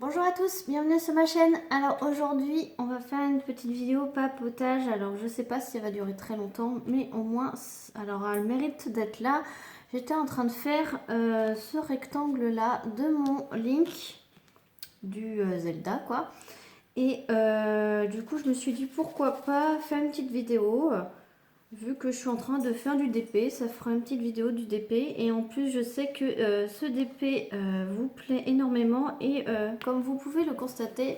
Bonjour à tous, bienvenue sur ma chaîne. Alors aujourd'hui on va faire une petite vidéo papotage. Alors je sais pas si elle va durer très longtemps, mais au moins alors elle mérite d'être là. J'étais en train de faire ce rectangle là de mon Link du Zelda quoi. Et du coup je me suis dit pourquoi pas faire une petite vidéo. Vu que je suis en train de faire du DP, ça fera une petite vidéo du DP. Et en plus, je sais que ce DP vous plaît énormément. Et comme vous pouvez le constater,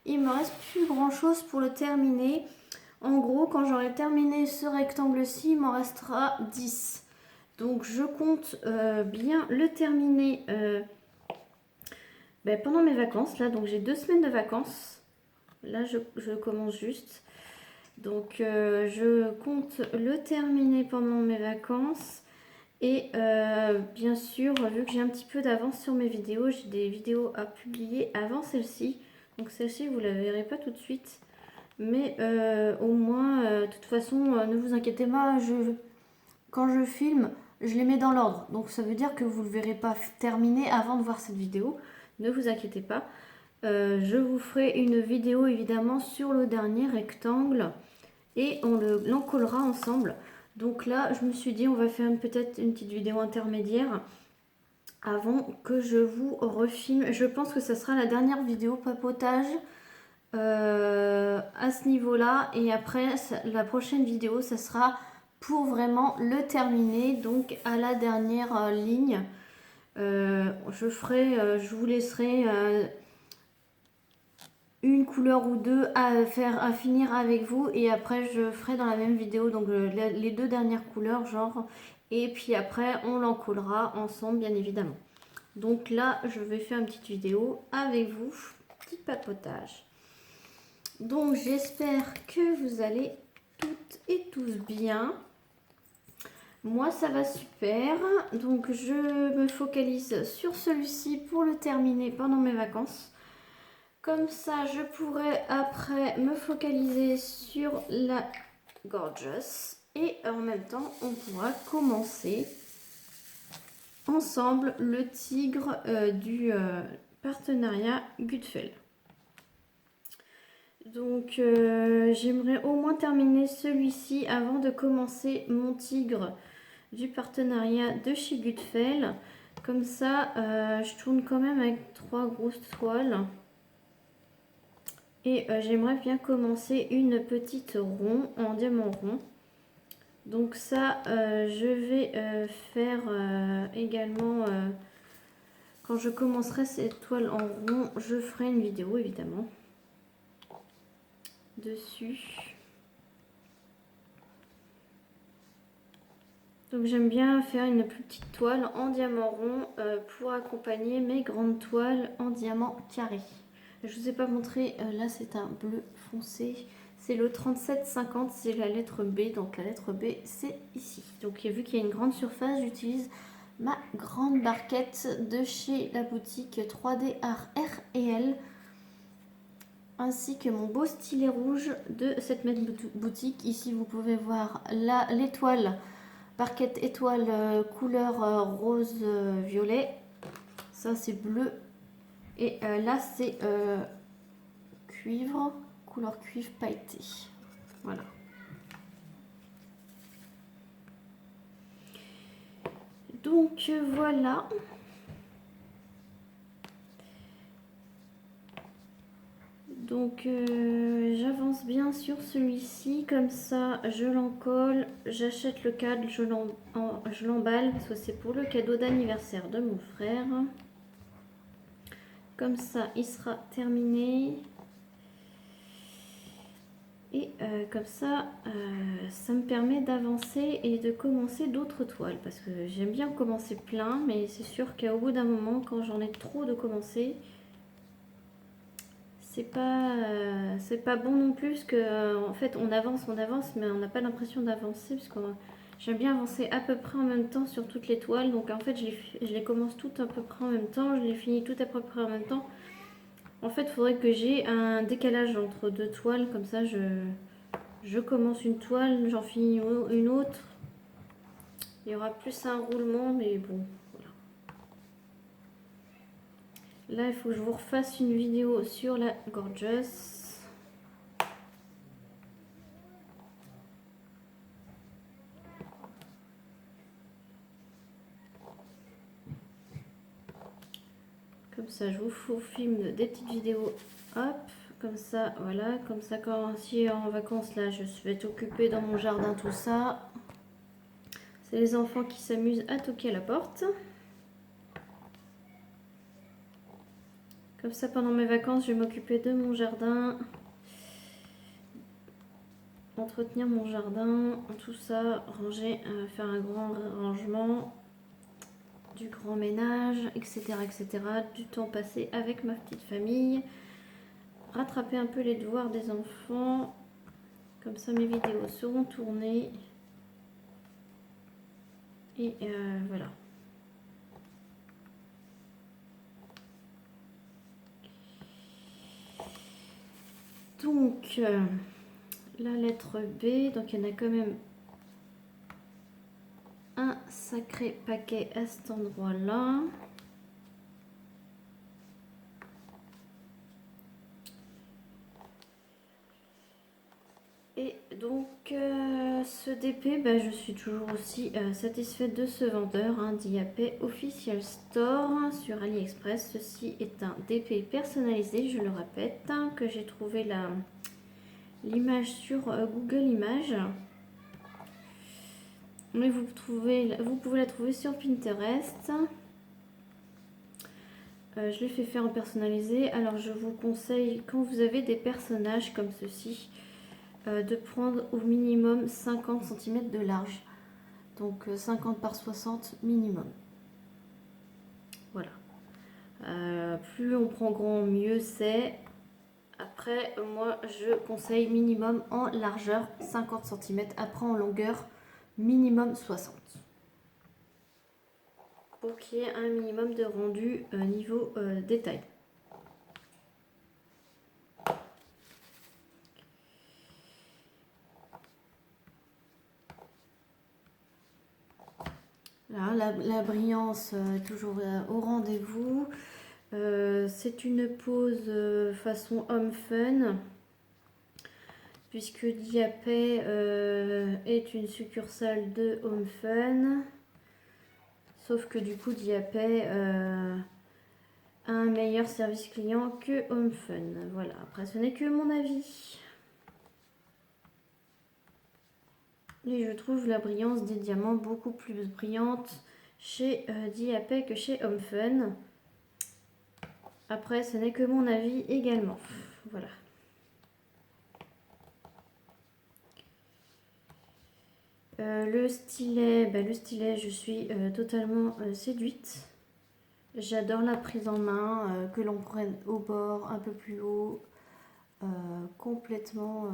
il me reste plus grand chose pour le terminer. En gros, quand j'aurai terminé ce rectangle-ci, il m'en restera 10. Donc je compte bien le terminer pendant mes vacances. Là, donc j'ai 2 semaines de vacances. Là, je commence juste. Donc je compte le terminer pendant mes vacances. Et bien sûr, vu que j'ai un petit peu d'avance sur mes vidéos, j'ai des vidéos à publier avant celle-ci. Donc celle-ci, vous ne la verrez pas tout de suite. Mais au moins, de toute façon, ne vous inquiétez pas, quand je filme, je les mets dans l'ordre. Donc ça veut dire que vous ne le verrez pas terminé avant de voir cette vidéo. Ne vous inquiétez pas. Je vous ferai une vidéo évidemment sur le dernier rectangle et on l'encollera ensemble. Donc là, je me suis dit, on va faire peut-être une petite vidéo intermédiaire avant que je vous refilme. Je pense que ça sera la dernière vidéo papotage à ce niveau-là. Et après, la prochaine vidéo, ça sera pour vraiment le terminer. Donc à la dernière ligne, je vous laisserai une couleur ou deux à finir avec vous, et après je ferai dans la même vidéo donc les 2 dernières couleurs genre, et puis après on l'encollera ensemble bien évidemment. Donc là je vais faire une petite vidéo avec vous, petit papotage. Donc j'espère que vous allez toutes et tous bien. Moi ça va super, donc je me focalise sur celui-ci pour le terminer pendant mes vacances. Comme ça, je pourrais après me focaliser sur la Gorgeous. Et en même temps, on pourra commencer ensemble le tigre du partenariat Gutfeld. Donc, j'aimerais au moins terminer celui-ci avant de commencer mon tigre du partenariat de chez Gutfeld. Comme ça, je tourne quand même avec 3 grosses toiles. Et j'aimerais bien commencer une petite rond en diamant rond. Donc ça, je vais faire également, quand je commencerai cette toile en rond, je ferai une vidéo évidemment dessus. Donc j'aime bien faire une plus petite toile en diamant rond pour accompagner mes grandes toiles en diamant carré. Je ne vous ai pas montré, là c'est un bleu foncé, c'est le 3750, c'est la lettre B, donc la lettre B c'est ici. Donc vu qu'il y a une grande surface, j'utilise ma grande barquette de chez la boutique 3D Art R&L, ainsi que mon beau stylet rouge de cette même boutique. Ici vous pouvez voir l'étoile, barquette étoile couleur rose violet, ça c'est bleu. Et là, c'est cuivre, couleur cuivre pailleté. Voilà. Donc, voilà. Donc, j'avance bien sur celui-ci. Comme ça, je l'encolle. J'achète le cadre, je l'emballe parce que c'est pour le cadeau d'anniversaire de mon frère. Comme ça, il sera terminé. Et comme ça, ça me permet d'avancer et de commencer d'autres toiles. Parce que j'aime bien commencer plein, mais c'est sûr qu'au bout d'un moment, quand j'en ai trop de commencer, c'est pas bon non plus. Parce que, en fait, on avance, mais on n'a pas l'impression d'avancer. Parce que j'aime bien avancer à peu près en même temps sur toutes les toiles. Donc en fait, je les commence toutes à peu près en même temps. Je les finis toutes à peu près en même temps. En fait, il faudrait que j'ai un décalage entre 2 toiles. Comme ça, je commence une toile, j'en finis une autre. Il y aura plus un roulement, mais bon, voilà. Là, il faut que je vous refasse une vidéo sur la Gorgeous. Comme ça, je vous filme des petites vidéos. Hop, comme ça, voilà. Comme ça, quand si en vacances, là, je vais t'occuper dans mon jardin, tout ça. C'est les enfants qui s'amusent à toquer à la porte. Comme ça, pendant mes vacances, je vais m'occuper de mon jardin. Entretenir mon jardin, tout ça, ranger, faire un grand rangement, du grand ménage, etc., etc. Du temps passé avec ma petite famille. Rattraper un peu les devoirs des enfants. Comme ça, mes vidéos seront tournées. Et voilà. Donc, la lettre B. Donc, il y en a quand même un sacré paquet à cet endroit-là. Et donc, ce DP, bah, je suis toujours aussi satisfaite de ce vendeur, hein, Diapé Official Store sur AliExpress. Ceci est un DP personnalisé, je le répète, hein, que j'ai trouvé l'image sur Google Images. Mais vous pouvez la trouver sur Pinterest. Je l'ai fait faire en personnalisé. Alors, je vous conseille, quand vous avez des personnages comme ceci, de prendre au minimum 50 cm de large. Donc 50 par 60 minimum. Voilà. Plus on prend grand, mieux c'est. Après, moi, je conseille minimum en largeur 50 cm. Après, en longueur, minimum 60. Pour qu'il y ait un minimum de rendu niveau détail. Là, la brillance toujours au rendez-vous. C'est une pose façon homme fun, puisque Diapé est une succursale de Home Fun. Sauf que du coup, Diapé a un meilleur service client que Home Fun. Voilà, après ce n'est que mon avis. Et je trouve la brillance des diamants beaucoup plus brillante chez Diapé que chez Home Fun. Après, ce n'est que mon avis également. Voilà. Le stylet, je suis totalement séduite. J'adore la prise en main, que l'on prenne au bord, un peu plus haut, complètement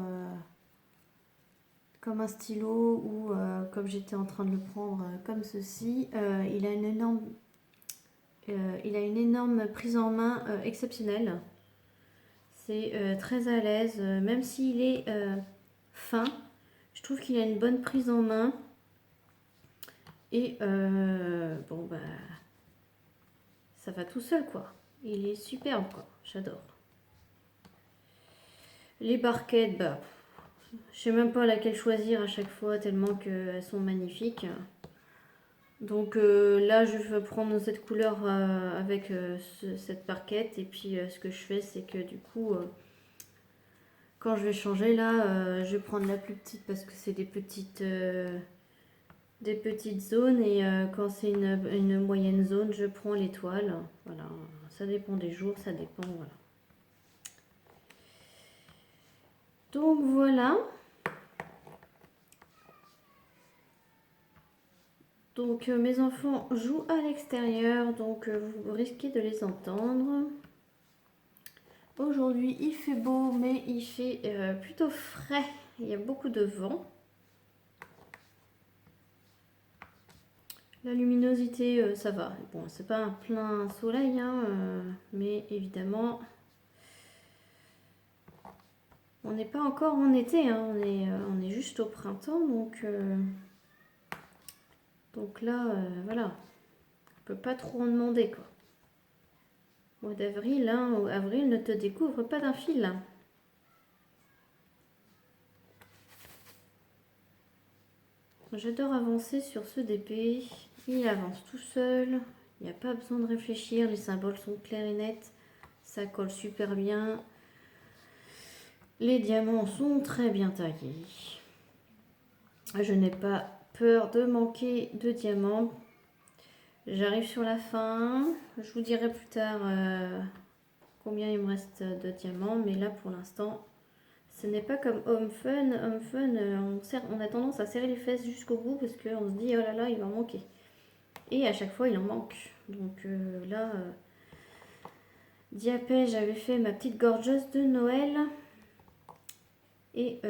comme un stylo ou comme j'étais en train de le prendre comme ceci. Il a une énorme prise en main exceptionnelle. C'est très à l'aise, même s'il est fin. Je trouve qu'il a une bonne prise en main. Et bon, bah, ça va tout seul, quoi. Il est superbe, quoi. J'adore. Les barquettes, bah, je sais même pas laquelle choisir à chaque fois, tellement qu'elles sont magnifiques. Donc là, je vais prendre cette couleur avec cette barquette. Et puis, ce que je fais, c'est que du coup, quand je vais changer, là, je vais prendre la plus petite parce que c'est des petites zones. Et quand c'est une moyenne zone, je prends l'étoile. Voilà, ça dépend des jours, ça dépend, voilà. Donc voilà. Donc mes enfants jouent à l'extérieur, donc vous risquez de les entendre. Aujourd'hui il fait beau, mais il fait plutôt frais. Il y a beaucoup de vent. La luminosité, ça va. Bon, c'est pas un plein soleil, hein, mais évidemment, on n'est pas encore en été, hein, on est juste au printemps, donc là, voilà, on peut pas trop en demander, quoi. Mois d'avril, hein, ou avril ne te découvre pas d'un fil. J'adore avancer sur ce d'épée. Il avance tout seul. Il n'y a pas besoin de réfléchir. Les symboles sont clairs et nets. Ça colle super bien. Les diamants sont très bien taillés. Je n'ai pas peur de manquer de diamants. J'arrive sur la fin. Je vous dirai plus tard combien il me reste de diamants. Mais là, pour l'instant, ce n'est pas comme Home Fun. Home Fun, on a tendance à serrer les fesses jusqu'au bout parce qu'on se dit, oh là là, il va en manquer. Et à chaque fois, il en manque. Donc là, Diapé, j'avais fait ma petite gorgeuse de Noël. Et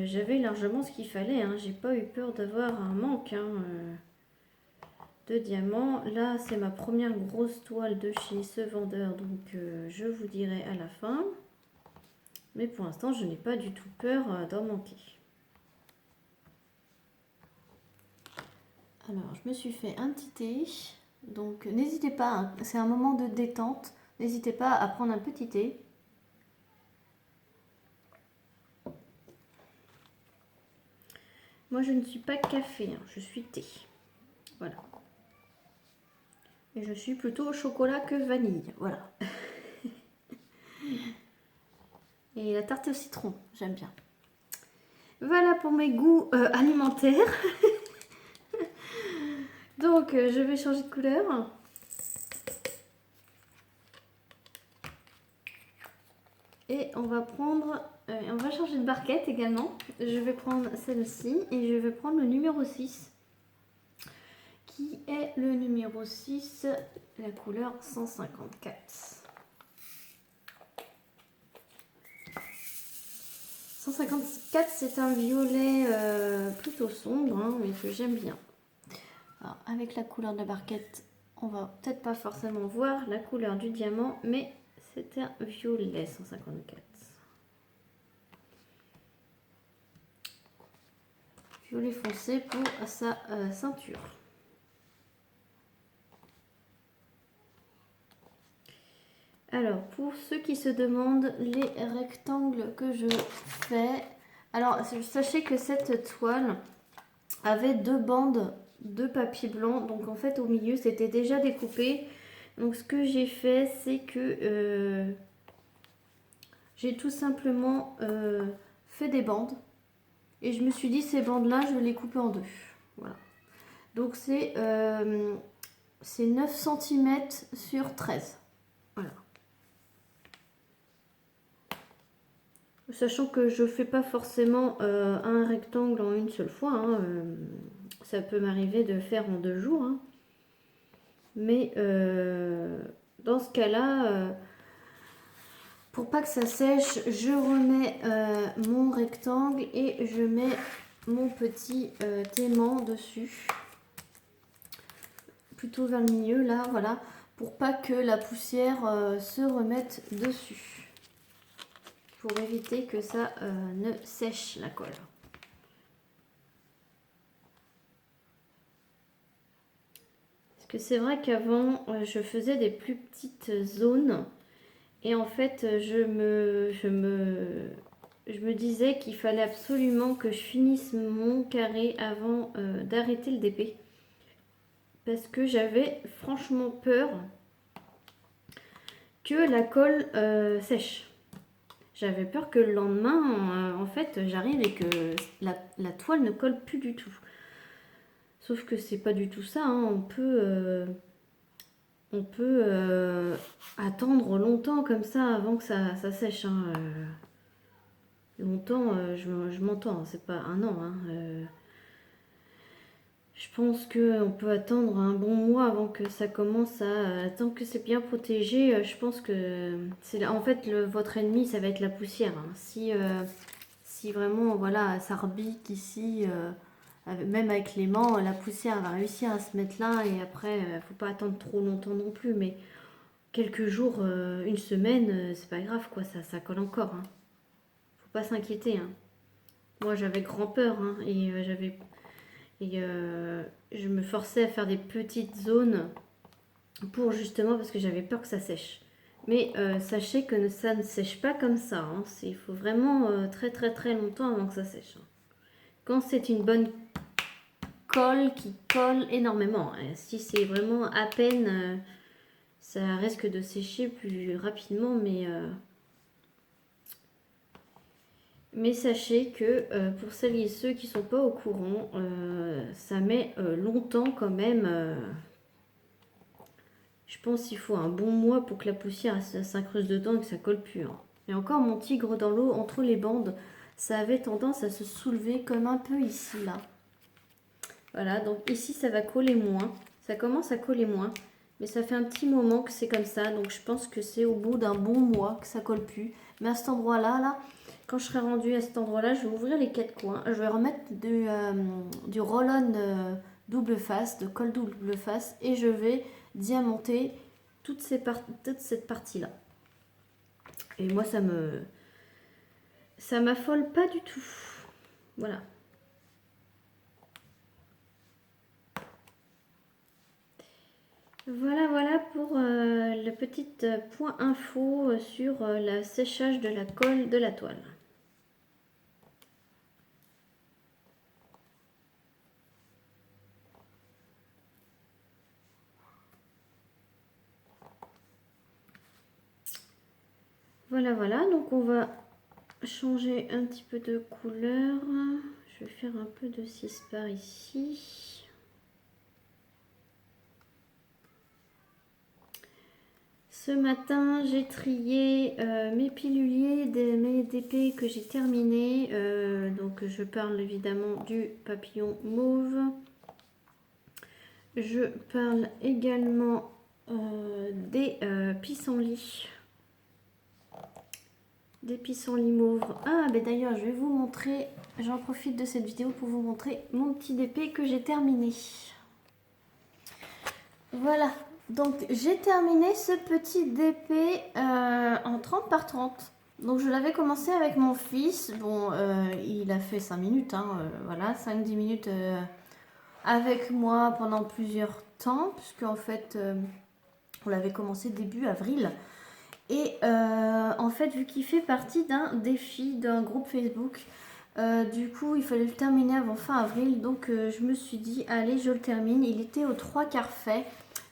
j'avais largement ce qu'il fallait. Hein. J'ai pas eu peur d'avoir un manque de diamants. Là, c'est ma première grosse toile de chez ce vendeur. Donc, je vous dirai à la fin. Mais pour l'instant, je n'ai pas du tout peur d'en manquer. Alors, je me suis fait un petit thé. Donc, n'hésitez pas, hein, c'est un moment de détente. N'hésitez pas à prendre un petit thé. Moi, je ne suis pas café, hein, je suis thé. Voilà. Et je suis plutôt au chocolat que vanille. Voilà. Et la tarte au citron, j'aime bien. Voilà pour mes goûts alimentaires. Donc, je vais changer de couleur. Et on va prendre, on va changer de barquette également. Je vais prendre celle-ci et je vais prendre le numéro 6. Qui est le numéro 6, la couleur 154. 154, c'est un violet plutôt sombre, hein, mais que j'aime bien. Alors, avec la couleur de la barquette, on va peut-être pas forcément voir la couleur du diamant, mais c'est un violet 154. Violet foncé pour sa ceinture. Alors, pour ceux qui se demandent les rectangles que je fais, alors sachez que cette toile avait 2 bandes de papier blanc, donc en fait au milieu c'était déjà découpé. Donc ce que j'ai fait, c'est que j'ai tout simplement fait des bandes et je me suis dit ces bandes là je vais les couper en deux. Voilà. Donc c'est 9 cm sur 13. Voilà. Sachant que je fais pas forcément un rectangle en une seule fois, hein, ça peut m'arriver de faire en 2 jours, hein. Mais dans ce cas-là, pour pas que ça sèche, je remets mon rectangle et je mets mon petit aimant dessus, plutôt vers le milieu là, voilà, pour pas que la poussière se remette dessus. Pour éviter que ça ne sèche la colle. Parce que c'est vrai qu'avant, je faisais des plus petites zones. Et en fait, je me disais qu'il fallait absolument que je finisse mon carré avant d'arrêter le DP. Parce que j'avais franchement peur que la colle sèche. J'avais peur que le lendemain, en fait, j'arrive et que la toile ne colle plus du tout. Sauf que c'est pas du tout ça, hein. On peut attendre longtemps comme ça avant que ça sèche, hein. Longtemps, je m'entends, hein, c'est pas un an, hein. Je pense qu'on peut attendre un bon mois avant que ça commence à... Tant que c'est bien protégé, je pense que... En fait, votre ennemi, ça va être la poussière, hein. Si vraiment, voilà, ça rebique ici, même avec l'aimant, la poussière va réussir à se mettre là. Et après, faut pas attendre trop longtemps non plus. Mais quelques jours, une semaine, c'est pas grave, quoi. Ça colle encore, hein. Faut pas s'inquiéter, hein. Moi, j'avais grand peur, hein, et je me forçais à faire des petites zones pour justement parce que j'avais peur que ça sèche. Mais sachez que ça ne sèche pas comme ça. Hein. Il faut vraiment très longtemps avant que ça sèche. Hein. Quand c'est une bonne colle qui colle énormément. Hein. Si c'est vraiment à peine, ça risque de sécher plus rapidement. Mais sachez que pour celles et ceux qui ne sont pas au courant, ça met longtemps quand même. Je pense qu'il faut un bon mois pour que la poussière s'incruste dedans et que ça colle plus. Hein. Et encore mon tigre dans l'eau, entre les bandes, ça avait tendance à se soulever comme un peu ici, là. Voilà, donc ici ça va coller moins. Ça commence à coller moins. Mais ça fait un petit moment que c'est comme ça. Donc je pense que c'est au bout d'un bon mois que ça colle plus. Mais à cet endroit-là, là, quand je serai rendue à cet endroit-là, je vais ouvrir les 4 coins. Je vais remettre du roll-on double face, de colle double face. Et je vais diamanter toute cette partie-là. Et moi, ça m'affole pas du tout. Voilà. Voilà pour le petit point info sur le séchage de la colle de la toile. Voilà, donc on va changer un petit peu de couleur. Je vais faire un peu de 6 par ici. Ce matin, j'ai trié mes piluliers, mes DP que j'ai terminés. Donc je parle évidemment du papillon mauve. Je parle également des pissenlits. Des pissenlits mauves. Ah, ben d'ailleurs, je vais vous montrer, j'en profite de cette vidéo pour vous montrer mon petit DP que j'ai terminé. Voilà, donc j'ai terminé ce petit DP en 30 par 30. Donc je l'avais commencé avec mon fils. Bon, il a fait 5 minutes, hein, voilà, 5-10 minutes avec moi pendant plusieurs temps, puisque en fait, on l'avait commencé début avril. Et en fait, vu qu'il fait partie d'un défi d'un groupe Facebook, du coup, il fallait le terminer avant fin avril. Donc, je me suis dit, allez, je le termine. Il était aux 3/4 fait.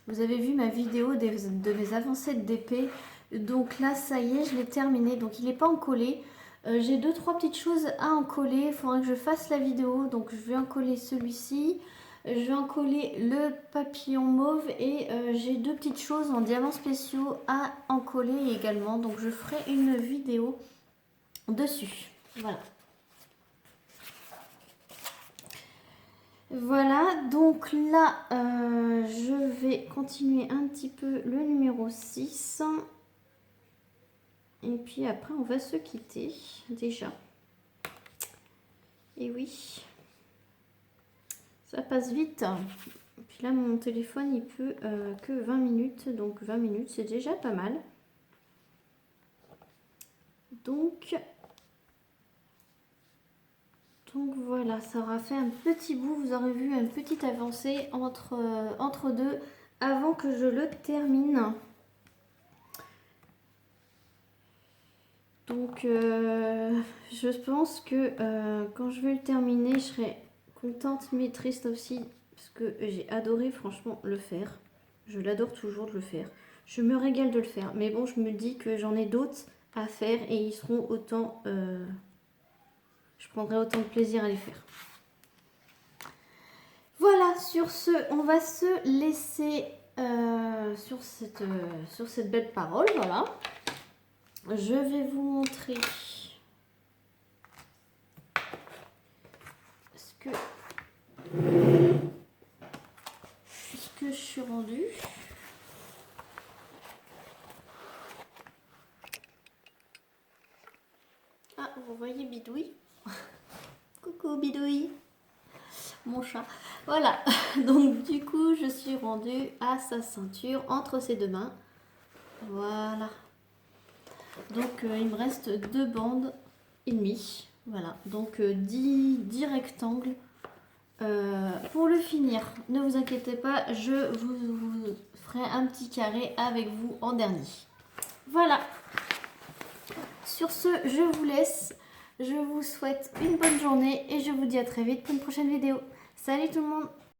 Vous avez vu ma vidéo de mes avancées de DP. Donc là, ça y est, je l'ai terminé. Donc, il n'est pas encollé. J'ai 2-3 petites choses à encoller. Il faudra que je fasse la vidéo. Donc, je vais encoller celui-ci. Je vais encoller le papillon mauve et j'ai 2 petites choses en diamants spéciaux à encoller également. Donc je ferai une vidéo dessus. Voilà. Voilà, donc là, je vais continuer un petit peu le numéro 6. Et puis après, on va se quitter déjà. Et oui. Ça passe vite. Puis là, mon téléphone, il peut que 20 minutes. Donc 20 minutes, c'est déjà pas mal. Donc voilà, ça aura fait un petit bout. Vous aurez vu une petite avancée entre deux avant que je le termine. Donc je pense que quand je vais le terminer, je serai contente mais triste aussi. Parce que j'ai adoré franchement le faire. Je l'adore toujours de le faire. Je me régale de le faire. Mais bon, je me dis que j'en ai d'autres à faire et ils seront autant... je prendrai autant de plaisir à les faire. Voilà, sur ce, on va se laisser sur cette belle parole. Voilà. Je vais vous montrer ce que je suis rendue. Ah, vous voyez Bidouille. Coucou Bidouille, mon chat. Voilà, donc du coup, je suis rendue à sa ceinture entre ses deux mains. Voilà. Donc, il me reste 2 bandes et demie. Voilà, donc 10 rectangles. Pour le finir, ne vous inquiétez pas, je vous ferai un petit carré avec vous en dernier. Voilà. Sur ce, je vous laisse. Je vous souhaite une bonne journée et je vous dis à très vite pour une prochaine vidéo. Salut tout le monde!